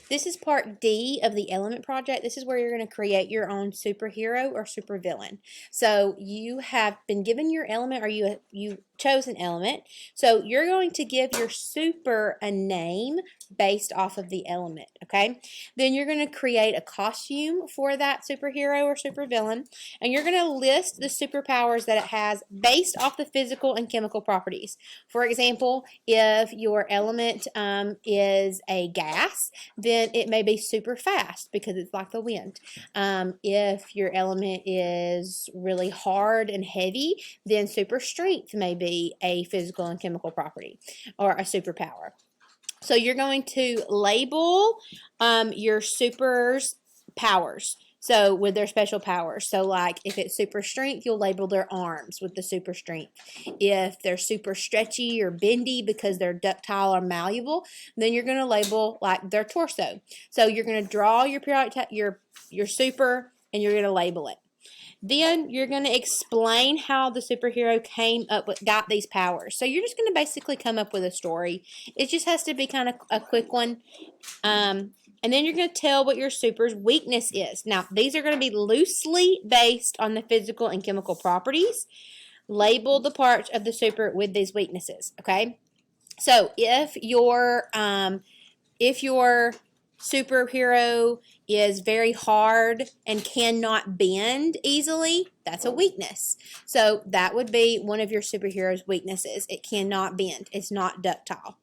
This is part D of the element project. This is where you're going to create your own superhero or supervillain. So you have been given your element, or you chose an element. So you're going to give your super a name based off of the element, okay? Then you're going to create a costume for that superhero or supervillain, and you're going to list the superpowers that it has based off the physical and chemical properties. For example, if your element is a gas, then it may be super fast because it's like the wind. If your element is really hard and heavy, then super strength may be a physical and chemical property or a superpower. So you're going to label your super's powers. So with their special powers. So like if it's super strength, you'll label their arms with the super strength. If they're super stretchy or bendy because they're ductile or malleable, then you're going to label like their torso. So you're going to draw your periodic your super, and you're going to label it. Then you're going to explain how the superhero got these powers. So you're just going to basically come up with a story. It just has to be kind of a quick one. And then you're going to tell what your super's weakness is. Now, these are going to be loosely based on the physical and chemical properties. Label the parts of the super with these weaknesses, okay? So if your superhero is very hard and cannot bend easily, that's a weakness. So that would be one of your superhero's weaknesses. It cannot bend. It's not ductile.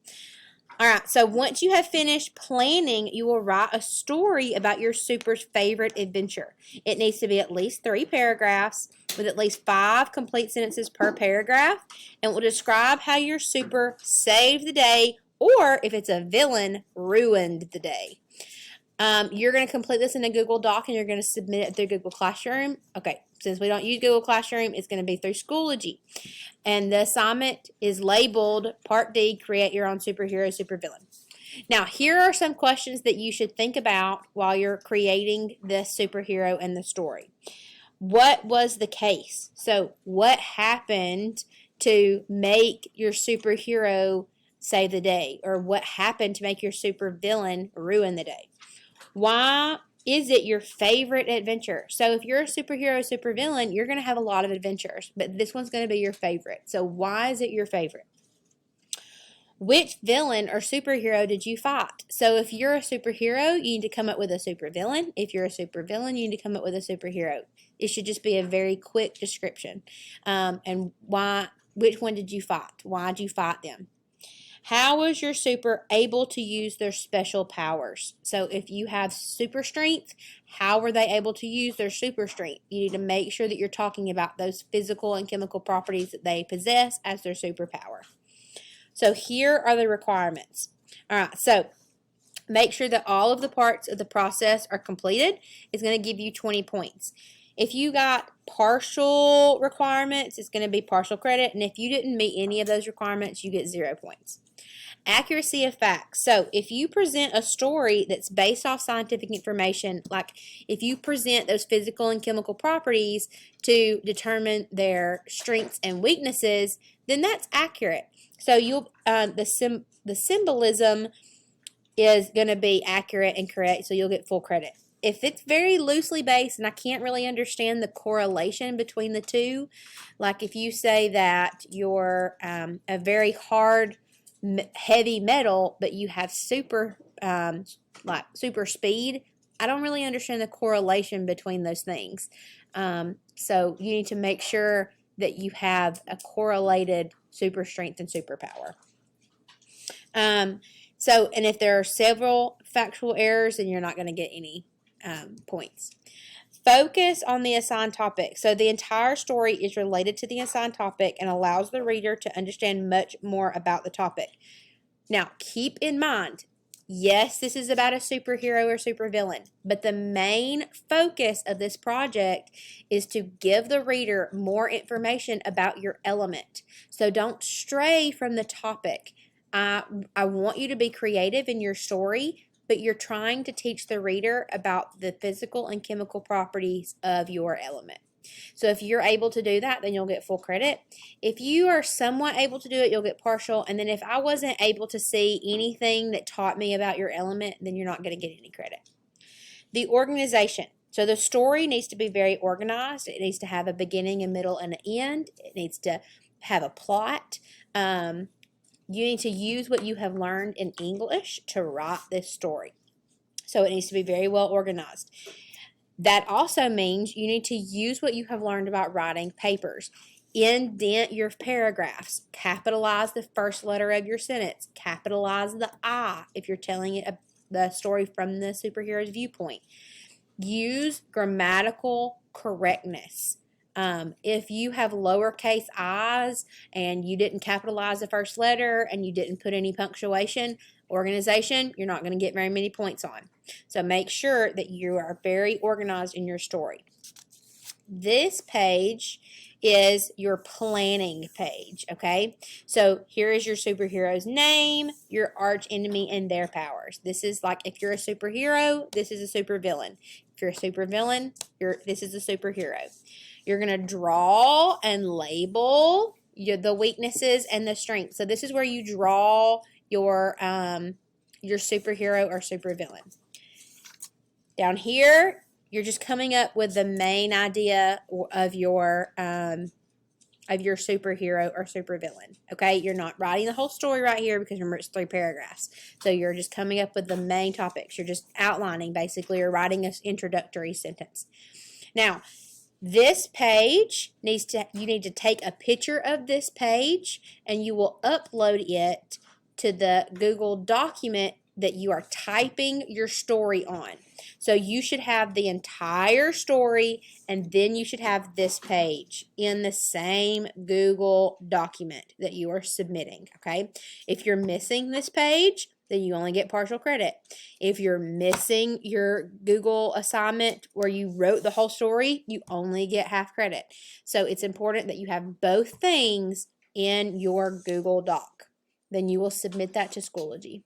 All right, so once you have finished planning, you will write a story about your super's favorite adventure. It needs to be at least 3 paragraphs with at least 5 complete sentences per paragraph, and will describe how your super saved the day, or if it's a villain, ruined the day. You're going to complete this in a Google Doc, and you're going to submit it through Google Classroom. Okay, since we don't use Google Classroom, it's going to be through Schoology. And the assignment is labeled Part D, Create Your Own Superhero, Supervillain. Now, here are some questions that you should think about while you're creating this superhero and the story. What was the case? So, what happened to make your superhero save the day? Or what happened to make your supervillain ruin the day? Why is it your favorite adventure? So if you're a superhero, supervillain, you're going to have a lot of adventures, but this one's going to be your favorite. So why is it your favorite? Which villain or superhero did you fight? So if you're a superhero, you need to come up with a supervillain. If you're a supervillain, you need to come up with a superhero. It should just be a very quick description. And why? Which one did you fight? Why did you fight them? How was your super able to use their special powers? So if you have super strength, how were they able to use their super strength? You need to make sure that you're talking about those physical and chemical properties that they possess as their superpower. So here are the requirements. All right, so make sure that all of the parts of the process are completed. It's going to give you 20 points. If you got partial requirements, it's going to be partial credit. And if you didn't meet any of those requirements, you get 0 points. Accuracy of facts. So if you present a story that's based off scientific information, like if you present those physical and chemical properties to determine their strengths and weaknesses, then that's accurate. So you'll the symbolism is going to be accurate and correct, so you'll get full credit. If it's very loosely based and I can't really understand the correlation between the two, like if you say that you're a very hard, heavy metal, but you have super speed, I don't really understand the correlation between those things. So you need to make sure that you have a correlated super strength and superpower. And if there are several factual errors, then you're not going to get any points. Focus on the assigned topic. So the entire story is related to the assigned topic and allows the reader to understand much more about the topic. Now, keep in mind, yes, this is about a superhero or supervillain, but the main focus of this project is to give the reader more information about your element. So don't stray from the topic. I want you to be creative in your story, but you're trying to teach the reader about the physical and chemical properties of your element. So if you're able to do that, then you'll get full credit. If you are somewhat able to do it, you'll get partial. And then if I wasn't able to see anything that taught me about your element, then you're not going to get any credit. The organization. So the story needs to be very organized. It needs to have a beginning, a middle, and an end. It needs to have a plot. You need to use what you have learned in English to write this story. So it needs to be very well organized. That also means you need to use what you have learned about writing papers. Indent your paragraphs. Capitalize the first letter of your sentence. Capitalize the I if you're telling it the story from the superhero's viewpoint. Use grammatical correctness. If you have lowercase i's and you didn't capitalize the first letter and you didn't put any punctuation, organization, you're not going to get very many points on. So make sure that you are very organized in your story. This page is your planning page, okay? So here is your superhero's name, your arch enemy, and their powers. This is like if you're a superhero, this is a supervillain. If you're a supervillain, this is a superhero. You're going to draw and label the weaknesses and the strengths. So this is where you draw your superhero or supervillain. Down here, you're just coming up with the main idea of your superhero or supervillain. Okay, you're not writing the whole story right here because remember it's 3 paragraphs. So you're just coming up with the main topics. You're just outlining basically or writing an introductory sentence. Now, this page you need to take a picture of this page and you will upload it to the Google document that you are typing your story on. So you should have the entire story and then you should have this page in the same Google document that you are submitting, okay? If you're missing this page, then you only get partial credit. If you're missing your Google assignment where you wrote the whole story, you only get half credit. So it's important that you have both things in your Google Doc. Then you will submit that to Schoology.